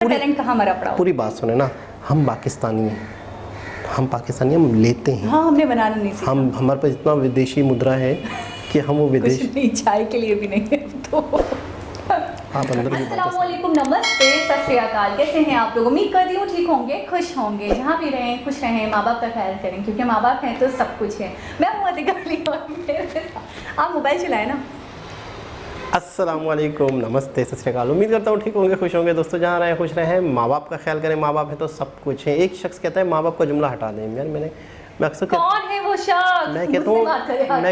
Talent कहाँ मरा पड़ा हो? पूरी बात सुने ना, हम पाकिस्तानी हैं, हम लेते हैं। हाँ, हमने बनाना नहीं सीखा। हमारे पास इतना विदेशी मुद्रा है कि हम वो विदेश कुछ नहीं, चाय के लिए भी नहीं है तो। आप अंदर की अस्सलाम वालेकुम, नमस्ते, सत श्री अकाल। कैसे हैं आप लोग? उम्मीद करती हूँ ठीक होंगे, खुश होंगे। जहाँ भी रहें खुश रहें, माँ बाप का ख्याल करें, क्योंकि माँ बाप हैं तो सब कुछ है। मैं हूँ अधिका अली और मेरे साथ आप मोबाइल चलाएं ना। अस्सलाम वालेकुम, नमस्ते, सत श्री अकाल। उम्मीद करता हूँ ठीक होंगे, खुश होंगे। दोस्तों जहाँ रहें खुश रहें, माँ बाप का ख्याल करें। माँ बाप है तो सब कुछ है। एक शख्स कहता है माँ बाप का जुमला हटा दें। यार मैं अक्सर कौन है वो शख्स? मैं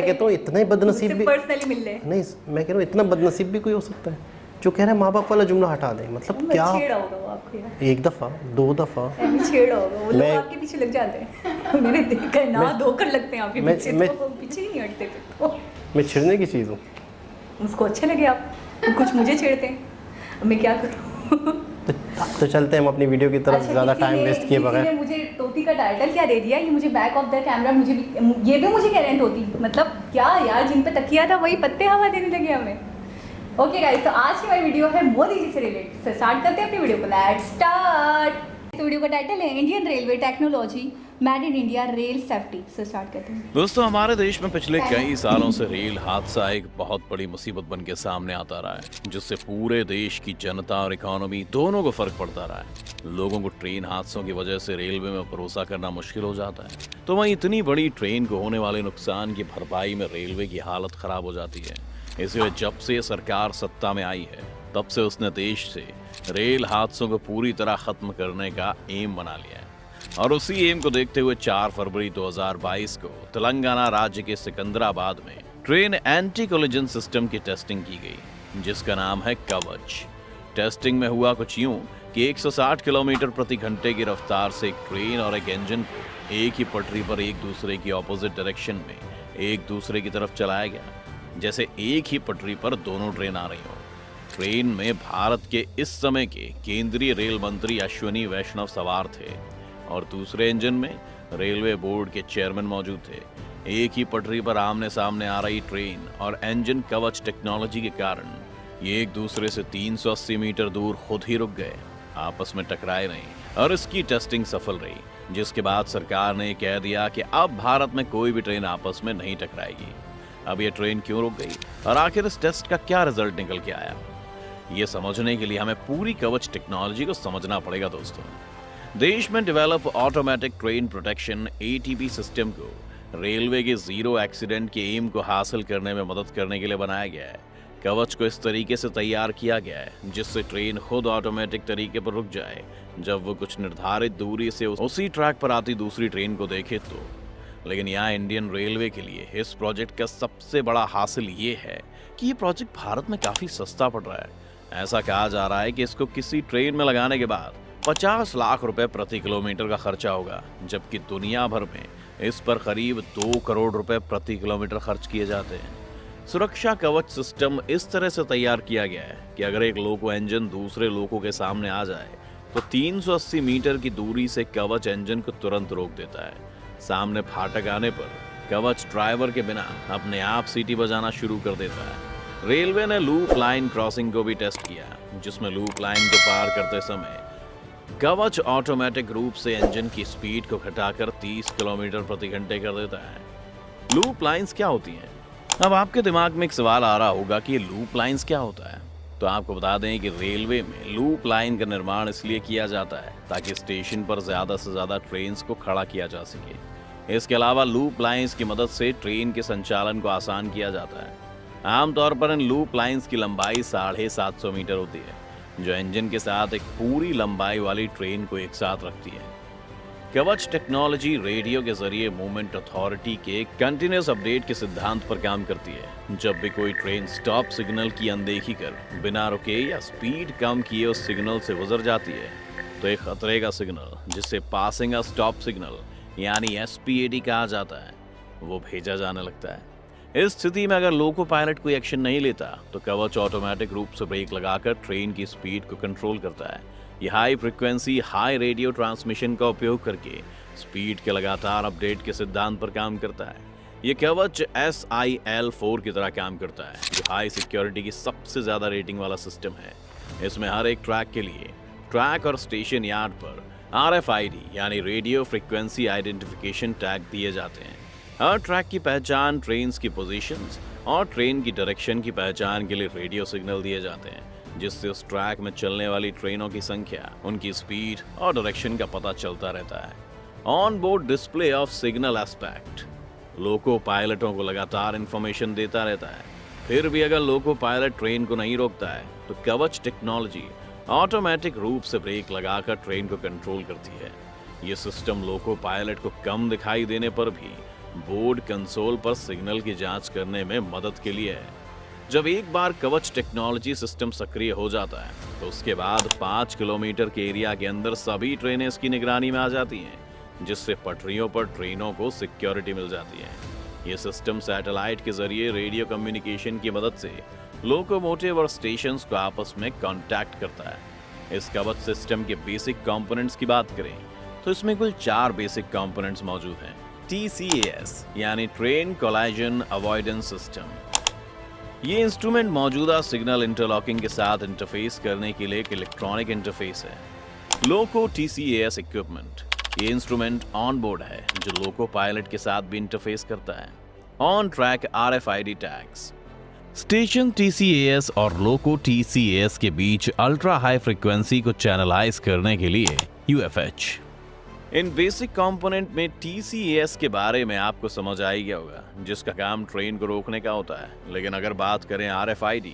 कहता हूँ इतना ही बदनसीब भी पर्सनली मिल ले नहीं, मैं कह रहा हूँ इतना बदनसीब भी कोई हो सकता है जो कह रहा है माँ बाप वाला जुमला हटा दें। मतलब क्या छेड़ा होगा वो आपको यार। एक दफ़ा दो दफ़ा छेड़ा होगा वो, लोग मैं- आपके पीछे लग जाते हैं। मैंने देखा है ना, धोकर लगते हैं आपके पीछे, तो पीछे ही नहीं हटते फिर तो। मैं छिड़ने की चीज़ हूँ। उसको अच्छे लगे आप कुछ मुझे छेड़ते हैं, मैं क्या करूँ? तो चलते हैं हम अपनी वीडियो की तरफ, अच्छा, ज़्यादा टाइम वेस्ट किए बगैर। किसी ने मुझे तोती का टाइटल क्या दे दिया, ये मुझे बैक ऑफ द कैमरा, मुझे भी ये भी मुझे कह रहे हैं तोती। मतलब क्या यार, जिन पे तकिया था वही पत्ते हवा देने लगे हमें। ओके गाइस, तो आज की हमारी वीडियो है मोदी जी से रिलेटेड। से स्टार्ट करते हैं अपनी वीडियो को। Let's start. इस वीडियो का टाइटल है Indian railway technology made in India rail safety. से स्टार्ट करते हैं। दोस्तों, हमारे देश में पिछले कई सालों से रेल हादसा एक बहुत बड़ी मुसीबत बन के सामने आता रहा है, जिससे पूरे देश की जनता और इकोनॉमी दोनों को फर्क पड़ता रहा है। लोगों को ट्रेन हादसों की वजह से रेलवे में भरोसा करना मुश्किल हो जाता है, तो वहीं इतनी बड़ी ट्रेन को होने वाले नुकसान की भरपाई में रेलवे की हालत खराब हो जाती है। इसलिए जब से सरकार सत्ता में आई है, तब से उसने देश से रेल हादसों को पूरी तरह खत्म करने का एम बना लिया है। और उसी एम को देखते हुए 4 फरवरी 2022 को तेलंगाना राज्य के सिकंदराबाद में ट्रेन एंटी कोलिजन सिस्टम की टेस्टिंग की गई, जिसका नाम है कवच। टेस्टिंग में हुआ कुछ यूं कि 160 किलोमीटर प्रति घंटे की रफ्तार से एक ट्रेन और एक इंजन को एक ही पटरी पर एक दूसरे की ऑपोजिट डायरेक्शन में एक दूसरे की तरफ चलाया गया, जैसे एक ही पटरी पर दोनों ट्रेन आ रही हो। ट्रेन में भारत के इस समय के केंद्रीय रेल मंत्री अश्विनी वैष्णव सवार थे और दूसरे इंजन में रेलवे बोर्ड के चेयरमैन मौजूद थे। एक ही पटरी पर आमने सामने आ रही ट्रेन और इंजन कवच टेक्नोलॉजी के कारण ये एक दूसरे से 380 मीटर दूर खुद ही रुक गए, आपस में टकराए नहीं, और इसकी टेस्टिंग सफल रही, जिसके बाद सरकार ने कह दिया कि अब भारत में कोई भी ट्रेन आपस में नहीं टकराएगी। अब ये ट्रेन क्यों रुक गई और आखिर इस टेस्ट का क्या रिजल्ट निकल के आया, ये समझने के लिए हमें पूरी कवच टेक्नोलॉजी को समझना पड़ेगा। दोस्तों, देश में develop automatic train protection ATP system को रेलवे के जीरो एक्सीडेंट के एम को हासिल करने में मदद करने के लिए बनाया गया है। कवच को इस तरीके से तैयार किया गया है जिससे ट्रेन खुद ऑटोमेटिक तरीके पर रुक जाए जब वो कुछ निर्धारित दूरी से उसी ट्रैक पर आती दूसरी ट्रेन को देखे तो। लेकिन यहाँ इंडियन रेलवे के लिए इस प्रोजेक्ट का सबसे बड़ा हासिल ये है कि ये प्रोजेक्ट भारत में काफी सस्ता पड़ रहा है। ऐसा कहा जा रहा है कि इसको किसी ट्रेन में लगाने के बाद 50 लाख रुपए प्रति किलोमीटर का खर्चा होगा, जबकि दुनिया भर में इस पर करीब 2 करोड़ रुपए प्रति किलोमीटर खर्च किए जाते हैं। सुरक्षा कवच सिस्टम इस तरह से तैयार किया गया है कि अगर एक लोको इंजन दूसरे लोको के सामने आ जाए तो 380 मीटर की दूरी से कवच इंजन को तुरंत रोक देता है। सामने फाटक आने पर कवच ड्राइवर के बिना अपने आप सीटी बजाना शुरू कर देता है। रेलवे ने लूप लाइन क्रॉसिंग को भी टेस्ट किया, जिसमें लूप लाइन को पार करते समय कवच ऑटोमेटिक रूप से इंजन की स्पीड को घटाकर 30 किलोमीटर प्रति घंटे कर देता है। लूप लाइंस क्या होती हैं? अब आपके दिमाग में एक सवाल आ रहा होगा कि ये लूप लाइंस क्या होता है। तो आपको बता दें कि रेलवे में लूप लाइन का निर्माण इसलिए किया जाता है ताकि स्टेशन पर ज्यादा से ज्यादा ट्रेन को खड़ा किया जा सके। इसके अलावा लूप लाइंस की मदद से ट्रेन के संचालन को आसान किया जाता है। आमतौर पर इन लूप लाइंस की लंबाई 750 मीटर होती है, जो इंजन के साथ एक पूरी लंबाई वाली ट्रेन को एक साथ रखती है। कवच टेक्नोलॉजी रेडियो के जरिए मूवमेंट अथॉरिटी के कंटिन्यूअस अपडेट के सिद्धांत पर काम करती है। जब भी कोई ट्रेन स्टॉप सिग्नल की अनदेखी कर बिना रुके या स्पीड कम किए उस सिग्नल से गुजर जाती है, तो एक खतरे का सिग्नल, जिसे पासिंग अ स्टॉप सिग्नल यानी SPAD कहा जाता है, वो भेजा जाने लगता है। इस स्थिति में अगर लोको पायलट कोई एक्शन नहीं लेता तो कवच ऑटोमेटिक रूप से ब्रेक लगाकर ट्रेन की स्पीड को कंट्रोल करता है। यह high frequency high radio transmission का उपयोग करके स्पीड के लगातार अपडेट के सिद्धांत पर काम करता है। यह कवच SIL4 की तरह काम करता है, जो हाई सिक्योरिटी की सबसे ज्यादा रेटिंग वाला सिस्टम है। इसमें हर एक ट्रैक के लिए ट्रैक और स्टेशन यार्ड पर RFID यानी रेडियो फ्रीक्वेंसी आइडेंटिफिकेशन टैग दिए जाते हैं। हर ट्रैक की पहचान, ट्रेन की पोजीशंस और ट्रेन की डायरेक्शन की पहचान के लिए रेडियो सिग्नल दिए जाते हैं, जिससे उस ट्रैक में चलने वाली ट्रेनों की संख्या, उनकी स्पीड और डायरेक्शन का पता चलता रहता है। On board display of signal aspect loco पायलटों को लगातार इंफॉर्मेशन देता रहता है। फिर भी अगर लोको पायलट ट्रेन को नहीं रोकता है तो कवच टेक्नोलॉजी ऑटोमेटिक रूप से ब्रेक लगाकर ट्रेन को कंट्रोल करती है। ये सिस्टम लोको पायलट को कम दिखाई देने पर भी बोर्ड कंसोल पर सिग्नल की जांच करने में मदद के लिए है। जब एक बार कवच टेक्नोलॉजी सिस्टम सक्रिय हो जाता है तो उसके बाद 5 किलोमीटर के एरिया के अंदर सभी ट्रेनें इसकी निगरानी में आ जाती हैं, जिससे पटरियों पर ट्रेनों को सिक्योरिटी मिल जाती है। ये सिस्टम सैटेलाइट के जरिए रेडियो कम्युनिकेशन की मदद से लोकोमोटिव और स्टेशंस को आपस में कांटेक्ट करता है। इस कवच सिस्टम के बेसिक कंपोनेंट्स की बात करें तो इसमें कुल 4 बेसिक कंपोनेंट्स मौजूद हैं। TCAS यानी ट्रेन कोलाइजन अवॉइडेंस सिस्टम। ये इंस्ट्रूमेंट मौजूदा सिग्नल इंटरलॉकिंग के साथ इंटरफेस करने के लिए एक इलेक्ट्रॉनिक इंटरफेस है। लोको TCAS इक्विपमेंट, ये इंस्ट्रूमेंट ऑन बोर्ड है जो लोको पायलट के साथ भी इंटरफेस करता है। On track RFID tags. Station TCAS और लोको TCAS के बीच अल्ट्रा हाई फ्रीक्वेंसी को चैनलाइज करने के लिए UFH। इन बेसिक कंपोनेंट में TCAS के बारे में आपको समझ आ ही गया होगा, जिसका काम ट्रेन को रोकने का होता है। लेकिन अगर बात करें RFID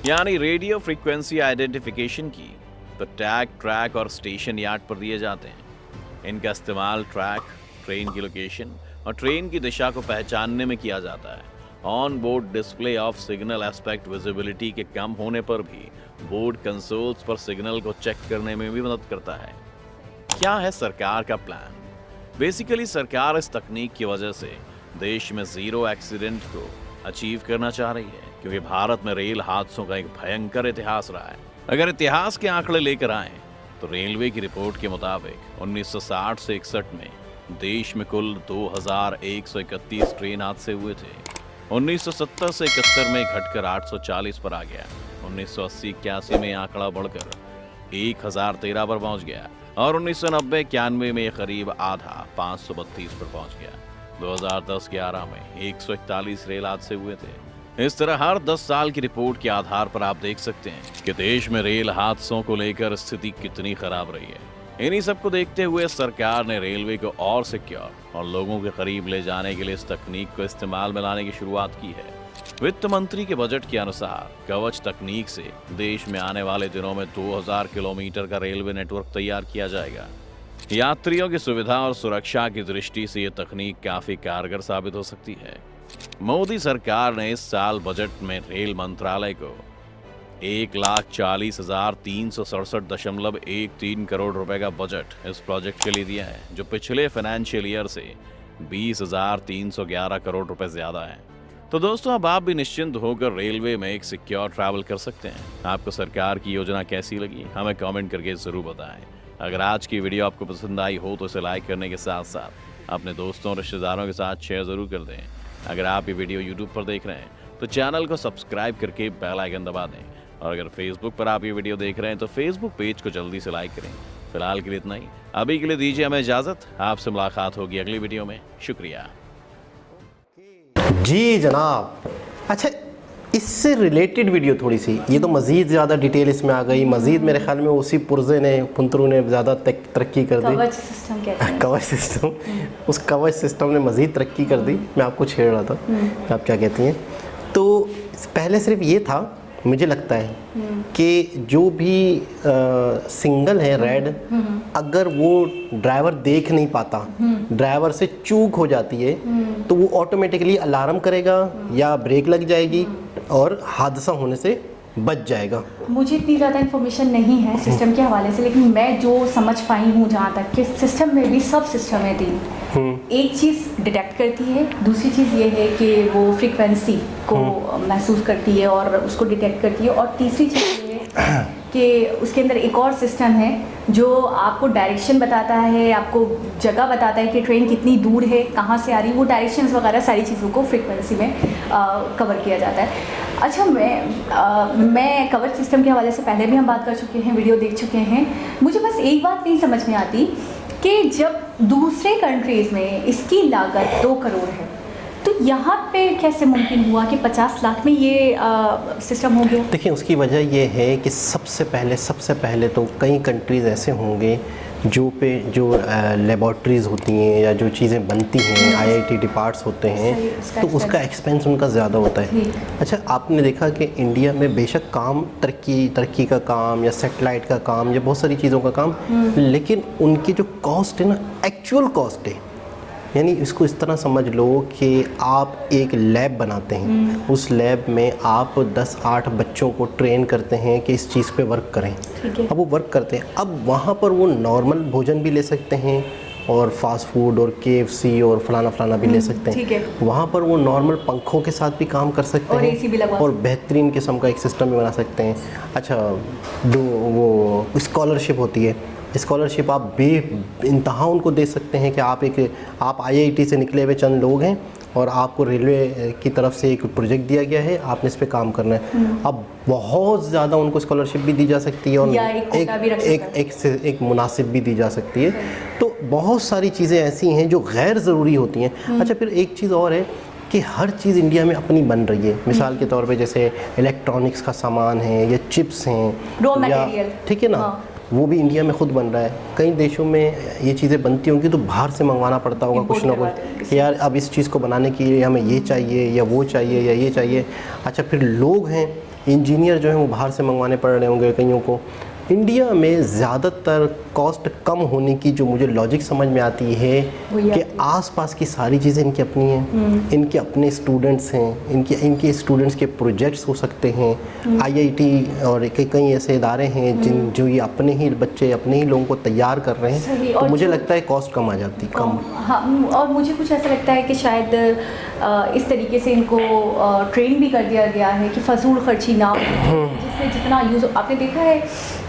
यानी रेडियो फ्रीक्वेंसी आइडेंटिफिकेशन की, तो टैग ट्रैक और स्टेशन यार्ड पर दिए जाते हैं। इनका इस्तेमाल ट्रैक, ट्रेन की लोकेशन और ट्रेन की दिशा को पहचानने में किया जाता है। On board display of signal aspect visibility के कम होने पर भी बोर्ड कंसोल्स पर सिग्नल को चेक करने में भी मदद करता है। क्या है सरकार का प्लान? बेसिकली सरकार इस तकनीक की वजह से देश में जीरो एक्सीडेंट को अचीव करना चाह रही है, क्योंकि भारत में रेल हादसों का एक भयंकर इतिहास रहा है। अगर इतिहास के आंकड़े लेकर आए तो रेलवे की रिपोर्ट के मुताबिक 1960 से 61 में देश में कुल 2131 ट्रेन हादसे हुए थे। 1970 से 71 में घटकर 840 पर आ गया। 1980-81 में आंकड़ा बढ़कर 1013 पर पहुंच गया और 1990-91 में करीब आधा 532 पर पहुंच गया। 2010-11 में 141 रेल हादसे हुए थे। इस तरह हर 10 साल की रिपोर्ट के आधार पर आप देख सकते हैं कि देश में रेल हादसों को लेकर स्थिति कितनी खराब रही है। इन्हीं सबको देखते हुए सरकार ने रेलवे को और सिक्योर और लोगों के करीब ले जाने के लिए इस तकनीक को इस्तेमाल में लाने की शुरुआत की है। वित्त मंत्री के बजट के अनुसार कवच तकनीक से देश में आने वाले दिनों में 2000 किलोमीटर का रेलवे नेटवर्क तैयार किया जाएगा। यात्रियों की सुविधा और सुरक्षा की दृष्टि से ये तकनीक काफी कारगर साबित हो सकती है। मोदी सरकार ने इस साल बजट में रेल मंत्रालय को 1,40,367.13 करोड़ रुपए का बजट इस प्रोजेक्ट के लिए दिया है, जो पिछले फाइनेंशियल ईयर से 20,311 करोड़ रुपए ज्यादा है। तो दोस्तों, अब आप भी निश्चिंत होकर रेलवे में एक सिक्योर ट्रैवल कर सकते हैं। आपको सरकार की योजना कैसी लगी, हमें कमेंट करके जरूर बताएं। अगर आज की वीडियो आपको पसंद आई हो तो इसे लाइक करने के साथ साथ अपने दोस्तों और रिश्तेदारों के साथ शेयर जरूर कर दें। अगर आप ये वीडियो यूट्यूब पर देख रहे हैं तो चैनल को सब्सक्राइब करके बेल आइकन दबा दें, और अगर फेसबुक पर आप ये वीडियो देख रहे हैं तो फेसबुक पेज को जल्दी से लाइक करें। फिलहाल के लिए इतना ही, अभी के लिए दीजिए हमें इजाज़त। आपसे मुलाकात होगी अगली वीडियो में। शुक्रिया जी जनाब। अच्छा, इससे रिलेटेड वीडियो थोड़ी सी, ये तो मज़ीद ज़्यादा डिटेल इसमें आ गई। मज़ीद मेरे ख्याल में उसी पुर्जे ने, पुंतरू ने ज़्यादा तरक्की कर दी। कवच सिस्टम कहते हैं। कवच सिस्टम, उस कवच सिस्टम ने मज़ीद तरक्की कर दी। मैं आपको छेड़ रहा था, आप क्या कहती हैं। तो पहले सिर्फ ये था, मुझे लगता है कि जो भी सिंगल है रेड, अगर वो ड्राइवर देख नहीं पाता, ड्राइवर से चूक हो जाती है, तो वो ऑटोमेटिकली अलार्म करेगा या ब्रेक लग जाएगी और हादसा होने से बच जाएगा। मुझे इतनी ज़्यादा इन्फॉर्मेशन नहीं है सिस्टम के हवाले से, लेकिन मैं जो समझ पाई हूँ जहाँ तक कि सिस्टम में भी सब सिस्टम है 3। एक चीज़ डिटेक्ट करती है, दूसरी चीज़ ये है कि वो फ्रीक्वेंसी को महसूस करती है और उसको डिटेक्ट करती है, और तीसरी चीज़ ये है कि उसके अंदर एक और सिस्टम है जो आपको डायरेक्शन बताता है, आपको जगह बताता है कि ट्रेन कितनी दूर है, कहाँ से आ रही है। वो डायरेक्शंस वगैरह सारी चीज़ों को फ्रीक्वेंसी में कवर किया जाता है। अच्छा, मैं कवर सिस्टम के हवाले से पहले भी हम बात कर चुके हैं, वीडियो देख चुके हैं। मुझे बस एक बात नहीं समझ में आती कि जब दूसरे कंट्रीज़ में इसकी लागत 2 करोड़ है, तो यहाँ पे कैसे मुमकिन हुआ कि 50 लाख में ये सिस्टम हो गया? देखिए, उसकी वजह ये है कि सबसे पहले तो कई कंट्रीज़ ऐसे होंगे जो लेबॉर्ट्रीज़ होती हैं या जो चीज़ें बनती हैं, आईआईटी डिपार्ट्स होते हैं, तो उसका एक्सपेंस उनका ज़्यादा होता है। अच्छा, आपने देखा कि इंडिया में बेशक काम तरक्की का काम या सेटेलाइट का काम या बहुत सारी चीज़ों का काम, लेकिन उनकी जो कॉस्ट है ना, एक्चुअल कॉस्ट है, यानी इसको इस तरह समझ लो कि आप एक लैब बनाते हैं, उस लैब में आप 10-8 बच्चों को ट्रेन करते हैं कि इस चीज़ पे वर्क करें। अब वो वर्क करते हैं, अब वहाँ पर वो नॉर्मल भोजन भी ले सकते हैं और फास्ट फूड और KFC और फलाना भी ले सकते हैं। वहाँ पर वो नॉर्मल पंखों के साथ भी काम कर सकते और हैं AC भी लगवा और बेहतरीन किस्म का एक सिस्टम भी बना सकते हैं। अच्छा, वो स्कॉलरशिप होती है, स्कॉलरशिप आप इंतहा उनको दे सकते हैं कि आप IIT से निकले हुए चंद लोग हैं और आपको रेलवे की तरफ से एक प्रोजेक्ट दिया गया है, आपने इस पे काम करना है। अब बहुत ज़्यादा उनको स्कॉलरशिप भी दी जा सकती है और एक मुनासिब भी दी जा सकती है। तो बहुत सारी चीज़ें ऐसी हैं जो गैर ज़रूरी होती हैं। अच्छा, फिर एक चीज़ और है कि हर चीज़ इंडिया में अपनी बन रही है। मिसाल के तौर पे जैसे इलेक्ट्रॉनिक्स का सामान है या चिप्स हैं, रॉ मटेरियल, ठीक है ना, वो भी इंडिया में खुद बन रहा है। कई देशों में ये चीज़ें बनती होंगी तो बाहर से मंगवाना पड़ता होगा कुछ ना कुछ कि यार अब इस चीज़ को बनाने के लिए हमें ये चाहिए या वो चाहिए या ये चाहिए। अच्छा, फिर लोग हैं, इंजीनियर जो हैं वो बाहर से मंगवाने पड़ रहे होंगे कईयों को। इंडिया में ज़्यादातर कॉस्ट कम होने की जो मुझे लॉजिक समझ में आती है कि आसपास की सारी चीज़ें इनकी अपनी हैं, इनके अपने स्टूडेंट्स हैं, इनके स्टूडेंट्स के प्रोजेक्ट्स हो सकते हैं। IIT और कई ऐसे इदारे हैं जो ये अपने ही बच्चे, अपने ही लोगों को तैयार कर रहे हैं, तो मुझे लगता है कॉस्ट कम आ जाती कम। हाँ, और मुझे कुछ ऐसा लगता है कि शायद इस तरीके से इनको ट्रेन भी कर दिया गया है कि फजूल खर्ची ना हो, जिससे जितना यूज़। आपने देखा है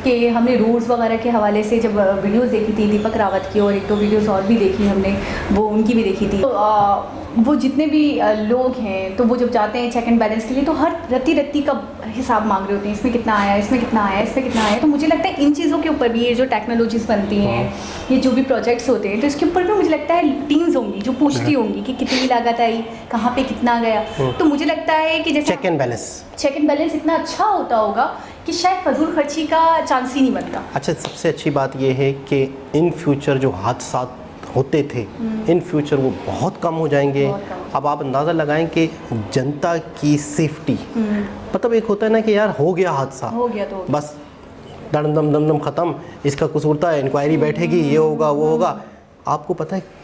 कि हमने रूल्स वगैरह के हवाले से जब वीडियोस देखी थी दीपक रावत की, और 1-2 वीडियोस और भी देखी हमने, वो उनकी भी देखी थी, तो वो जितने भी लोग हैं तो वो जब जाते हैं चेक एंड बैलेंस के लिए तो हर रत्ती का हिसाब मांग रहे होते हैं, इसमें कितना आया, इसमें कितना आया, इसमें कितना आया। तो मुझे लगता है इन चीज़ों के ऊपर भी, ये जो टेक्नोलॉजीज़ बनती हैं, ये जो भी प्रोजेक्ट्स होते हैं, तो इसके ऊपर भी मुझे लगता है टीम्स होंगी जो पूछती होंगी कि कितनी लागत आई, कहाँ पे कितना गया। तो मुझे लगता है कि जैसे चेक एंड बैलेंस इतना अच्छा होता होगा कि शायद फजूल खर्ची का चांस ही नहीं बनता। अच्छा, सबसे अच्छी बात यह है कि इन फ्यूचर जो हादसा होते थे, इन फ्यूचर वो बहुत कम हो जाएंगे। अब आप अंदाज़ा लगाएं कि जनता की सेफ्टी, मतलब एक होता है ना कि यार हो गया हादसा, हो गया तो बस दम ख़त्म, इसका कसूर था, इंक्वायरी बैठेगी, ये होगा वो होगा। आपको पता है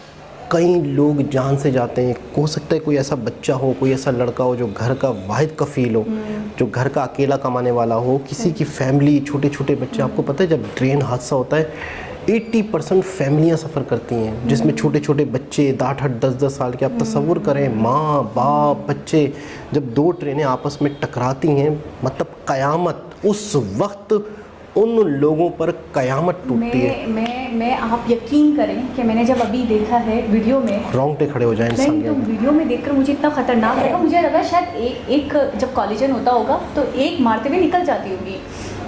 कई लोग जान से जाते हैं। हो सकता है कोई ऐसा बच्चा हो, कोई ऐसा लड़का हो जो घर का वाहिद कफ़ील हो, जो घर का अकेला कमाने वाला हो, किसी की फैमिली, छोटे बच्चे। आपको पता है जब ट्रेन हादसा होता है 80% फैमिलियाँ सफ़र करती हैं, जिसमें छोटे बच्चे 8-8, 10-10 साल के। आप तसव्वुर करें, माँ बाप बच्चे, जब 2 ट्रेनें आपस में टकराती हैं, मतलब क़यामत, उस वक्त उन लोगों पर क़यामत टूटती है। मैं आप यकीन करें कि मैंने जब अभी देखा है वीडियो में, रोंगटे खड़े हो जाए इंसान के। तो वीडियो में देखकर मुझे इतना ख़तरनाक लगा, मुझे लगा शायद एक जब कॉलिजन होता होगा तो एक मारते हुए निकल जाती होगी,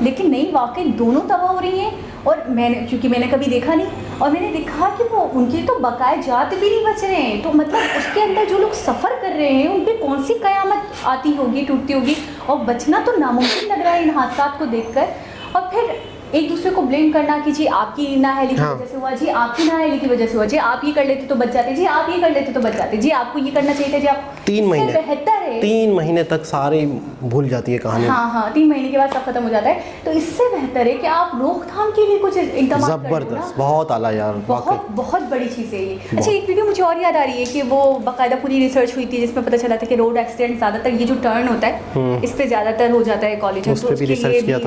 लेकिन नहीं, वाकई दोनों तबाह हो रही हैं। और क्योंकि मैंने कभी देखा नहीं, और मैंने देखा कि वो उनके तो बकाए जात भी नहीं बच रहे हैं। तो मतलब उसके अंदर जो लोग सफ़र कर रहे हैं उन पर कौन सी क़यामत आती होगी, टूटती होगी, और बचना तो नामुमकिन लग रहा है इन हादसा को देखकर। और फिर एक दूसरे को ब्लेम करना कि जी आपकी नाअहली की वजह से हुआ, जी आपकी नाअहली की वजह से हुआ, जी आप ये कर लेते तो बच जाते, जी आप ये कर लेते तो बच जाते, जी आपको ये करना चाहिए था, जी आप। 3 महीने बेहतर है, 3 महीने तक सारे भूल जाती है कहानी। हाँ, 3 महीने के बाद सब खत्म हो जाता है। तो इससे बेहतर है कि आप रोकथाम के लिए कुछ एकदम ज़बरदस्त, बहुत आला यार, बहुत बड़ी चीज़ है ये। अच्छा, एक वीडियो मुझे और याद आ रही है कि वो बाकायदा पूरी रिसर्च हुई थी जिसमें पता चला था कि रोड एक्सीडेंट ज़्यादातर ये जो टर्न होता है इस पर ज़्यादातर हो जाता है कॉलेज में। तो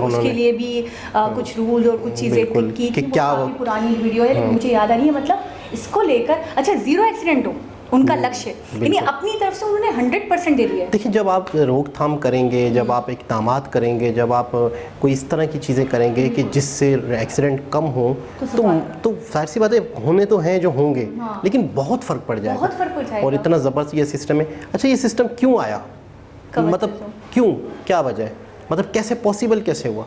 उसके लिए भी कुछ रूल और कुछ चीज़ें की क्या पुरानी वीडियो है, लेकिन मुझे याद आ रही है, मतलब इसको लेकर। अच्छा, 0 एक्सीडेंट हो उनका लक्ष्य, यानी अपनी तरफ से उन्होंने 100% दे दिया है। देखिए, जब आप रोकथाम करेंगे, जब आप इक़दामात करेंगे, जब आप कोई इस तरह की चीज़ें करेंगे कि जिससे एक्सीडेंट कम हो, तो जाहिर सी बात है होने तो हैं जो होंगे, लेकिन बहुत फ़र्क पड़ जाएगा, बहुत फ़र्क पड़ जाएगा। और इतना ज़बरदस्त ये सिस्टम है। अच्छा, ये सिस्टम क्यों आया? cover मतलब system। क्यों, क्या वजह है, मतलब कैसे पॉसिबल कैसे हुआ?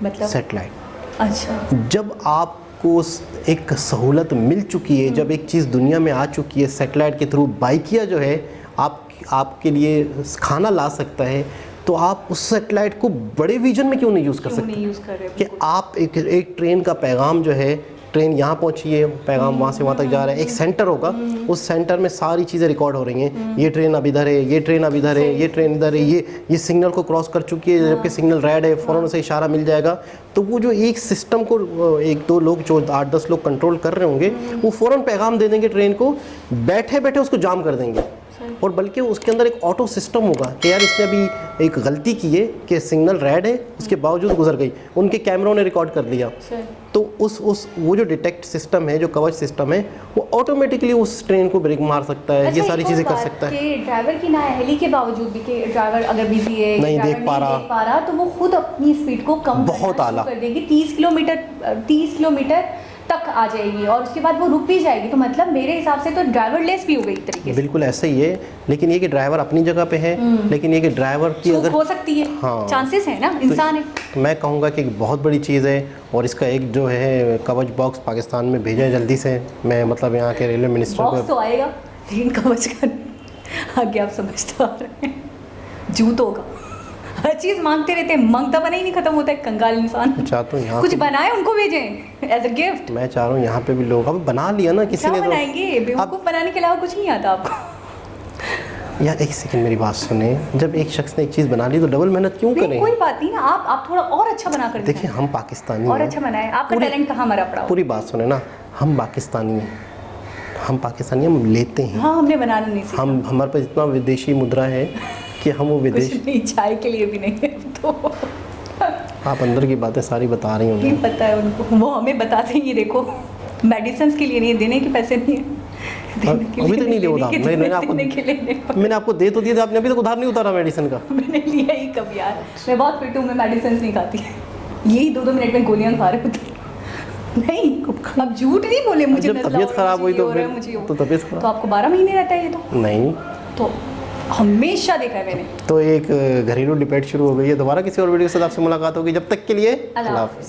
मतलब सैटेलाइट। अच्छा जब आपको एक सहूलत मिल चुकी है, जब एक चीज़ दुनिया में आ चुकी है, सैटेलाइट के थ्रू बाइकिया जो है आपके लिए खाना ला सकता है, तो आप उस सैटेलाइट को बड़े विजन में क्यों नहीं यूज़ कर क्यों सकते? नहीं यूज़ कर रहे कि बिल्कुल। आप एक ट्रेन का पैगाम जो है, ट्रेन यहाँ पहुँची है, पैगाम वहाँ से वहाँ तक जा रहा है, एक सेंटर होगा, उस सेंटर में सारी चीज़ें रिकॉर्ड हो रही हैं, ये ट्रेन अब इधर है, ये ट्रेन अब इधर है, ये ट्रेन इधर है, ये सिग्नल को क्रॉस कर चुकी है, जबकि सिग्नल रेड है, फ़ौरन उसे इशारा मिल जाएगा। तो वो जो एक सिस्टम को 1-2 लोग जो 8-10 लोग कंट्रोल कर रहे होंगे, वो फ़ौरन पैगाम दे देंगे ट्रेन को, बैठे बैठे उसको जाम कर देंगे। और बल्कि उसके अंदर एक ऑटो सिस्टम होगा कि यार इसने अभी एक गलती की है कि सिग्नल रेड है, उसके बावजूद गुजर गई, उनके कैमरों ने रिकॉर्ड कर लिया। तो उस वो जो डिटेक्ट सिस्टम है, जो कवच सिस्टम है, वो ऑटोमेटिकली उस ट्रेन को ब्रेक मार सकता है, ये सारी चीज़ें कर सकता है। कि ड्राइवर की नाअहली के बावजूद भी कि ड्राइवर अगर बिजी है, नहीं ड्राइवर देख पा रहा, तो वो खुद अपनी स्पीड को कम बहुत करना आला शुरू कर देगी, 30 किलोमीटर तक आ जाएगी और उसके बाद वो रुक भी जाएगी। तो मतलब मेरे हिसाब से तो ड्राइवर लेस भी हो गई एक तरीके से। बिल्कुल ऐसा ही है, लेकिन ये कि ड्राइवर अपनी जगह पे है, लेकिन ये कि ड्राइवर की अगर हो सकती है, हाँ, चांसेस है ना, इंसान है। तो मैं कहूँगा कि एक बहुत बड़ी चीज़ है, और इसका एक जो है कवच बॉक्स पाकिस्तान में भेजा है जल्दी से। मैं मतलब यहाँ के रेलवे मिनिस्टर बॉक्स को तो आएगा, लेकिन कवच का आगे आप समझते आ रहे हैं, जूतों का हर चीज़ मांगते रहते हैं, मांगता बना ही नहीं खत्म होता है, कंगाल इंसान। चाहता हूँ यहाँ कुछ बनाए उनको भेजें एज अ गिफ्ट। मैं चाह रहा हूँ यहाँ पे भी लोग, अब बना लिया ना किसी क्या ने, तो बनाएंगे, बेवकूफ़ बनाने के अलावा कुछ नहीं आता आपको। यार एक सेकंड मेरी बात सुने, जब एक शख्स ने एक चीज़ बना ली तो डबल मेहनत क्यों नहीं, करें? कोई बात नहीं ना, आप थोड़ा और अच्छा बना कर देखिए हम पाकिस्तानी और हैं, अच्छा बनाए, आपका टैलेंट कहाँ मरा पड़ा हो। पूरी बात सुने ना, हम पाकिस्तानी हैं, हम लेते हैं, हाँ, हमने बनाना नहीं सीखा। हम हमारे पास इतना विदेशी मुद्रा है कि हम वो विदेश, कुछ नहीं, चाय के लिए भी नहीं है तो आप अंदर की बातें सारी बता रही नहीं होंगी। पता है उनको, वो हमें बताते हैं। ये देखो, मेडिसिन के लिए नहीं, देने के पैसे नहीं है, देने के अभी लिए तक नहीं दिया उधार, मैंने आपको दे तो दिया, आपने अभी तक उधार नहीं उतारा मेडिसिन का। मैंने लिया ही कब यार, मैं बहुत फिट हूँ, मैं मेडिसिन नहीं खाती, यही 2-2 मिनट में गोलियां खा रहे होते। नहीं, अब झूठ नहीं बोले मुझे, जब तबीयत खराब हुई तो फिर तो तबीयत तो आपको 12 महीने रहता है ये तो नहीं, तो हमेशा देखा है मैंने। तो एक घरेलू डिबेट शुरू हो गई है। दोबारा किसी और वीडियो के साथ आपसे मुलाकात होगी, जब तक के लिए अल्लाह हाफ़िज़।